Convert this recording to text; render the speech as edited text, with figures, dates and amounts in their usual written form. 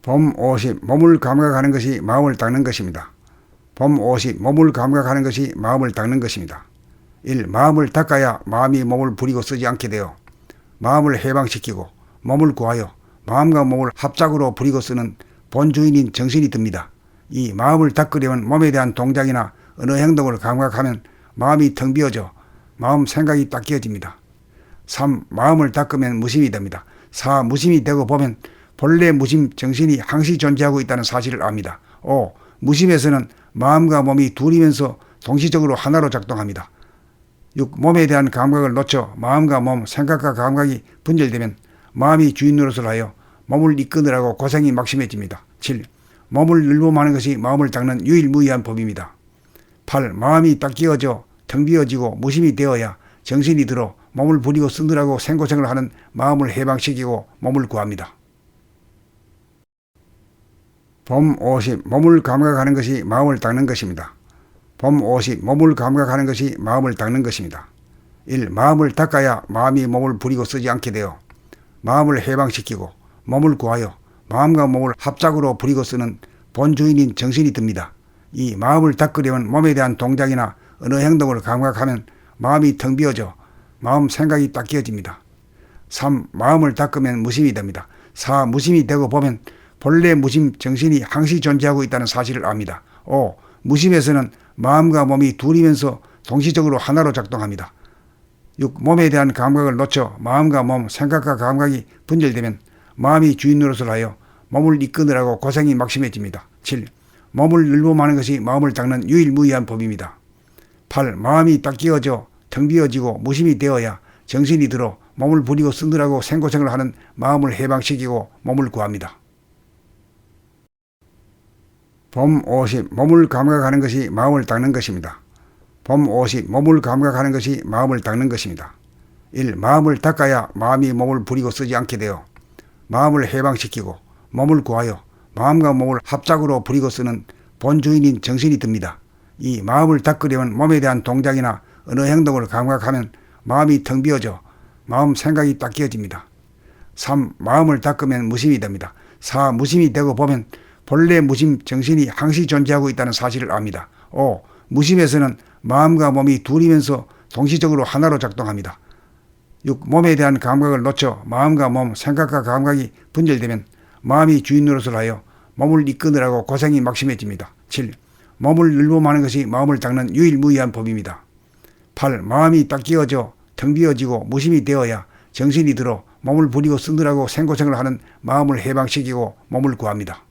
봄 50. 몸을 감각하는 것이 마음을 닦는 것입니다. 봄 50. 몸을 감각하는 것이 마음을 닦는 것입니다. 1. 마음을 닦아야 마음이 몸을 부리고 쓰지 않게 되어 마음을 해방시키고 몸을 구하여 마음과 몸을 합작으로 부리고 쓰는 본주인인 정신이 듭니다. 2. 마음을 닦으려면 몸에 대한 동작이나 어느 행동을 감각하면 마음이 텅 비어져 마음 생각이 딱 끼어집니다. 3. 마음을 닦으면 무심이 됩니다. 4. 무심이 되고 보면 본래 무심 정신이 항시 존재하고 있다는 사실을 압니다. 5. 무심에서는 마음과 몸이 둘이면서 동시적으로 하나로 작동합니다. 6. 몸에 대한 감각을 놓쳐 마음과 몸, 생각과 감각이 분절되면 마음이 주인 노릇을 하여 몸을 이끄느라고 고생이 막심해집니다. 7. 몸을 늘봄하는 것이 마음을 닦는 유일무이한 법입니다. 8. 마음이 딱 끼어져 텅 비어지고 무심이 되어야 정신이 들어 몸을 부리고 쓰느라고 생고생을 하는 마음을 해방시키고 몸을 구합니다. 봄 50. 몸을 감각하는 것이 마음을 닦는 것입니다. 봄 50. 몸을 감각하는 것이 마음을 닦는 것입니다. 1. 마음을 닦아야 마음이 몸을 부리고 쓰지 않게 되어 마음을 해방시키고 몸을 구하여 마음과 몸을 합작으로 부리고 쓰는 본주인인 정신이 듭니다. 2. 마음을 닦으려면 몸에 대한 동작이나 어느 행동을 감각하면 마음이 텅 비어져 마음 생각이 딱 끼어집니다. 3. 마음을 닦으면 무심이 됩니다. 4. 무심이 되고 보면 본래 무심 정신이 항시 존재하고 있다는 사실을 압니다. 5. 무심에서는 마음과 몸이 둘이면서 동시적으로 하나로 작동합니다. 6. 몸에 대한 감각을 놓쳐 마음과 몸, 생각과 감각이 분절되면 마음이 주인 노릇을 하여 몸을 이끄느라고 고생이 막심해집니다. 7. 몸을 늘봄하는 것이 마음을 닦는 유일무이한 법입니다. 8. 마음이 딱 끼어져 텅 비어지고 무심이 되어야 정신이 들어 몸을 부리고 쓰느라고 생고생을 하는 마음을 해방시키고 몸을 구합니다. 봄 50. 몸을 감각하는 것이 마음을 닦는 것입니다. 봄 50. 몸을 감각하는 것이 마음을 닦는 것입니다. 1. 마음을 닦아야 마음이 몸을 부리고 쓰지 않게 되어 마음을 해방시키고 몸을 구하여 마음과 몸을 합작으로 부리고 쓰는 본주인인 정신이 듭니다. 2. 마음을 닦으려면 몸에 대한 동작이나 어느 행동을 감각하면 마음이 텅 비어져 마음 생각이 딱 끼어집니다. 3. 마음을 닦으면 무심이 됩니다. 4. 무심이 되고 보면 본래 무심 정신이 항시 존재하고 있다는 사실을 압니다. 5. 무심에서는 마음과 몸이 둘이면서 동시적으로 하나로 작동합니다. 6. 몸에 대한 감각을 놓쳐 마음과 몸, 생각과 감각이 분절되면 마음이 주인 노릇을 하여 몸을 이끄느라고 고생이 막심해집니다. 7. 몸을 늘봄하는 것이 마음을 닦는 유일무이한 법입니다. 8. 마음이 딱 끼어져 텅 비어지고 무심이 되어야 정신이 들어 몸을 부리고 쓰느라고 생고생을 하는 마음을 해방시키고 몸을 구합니다.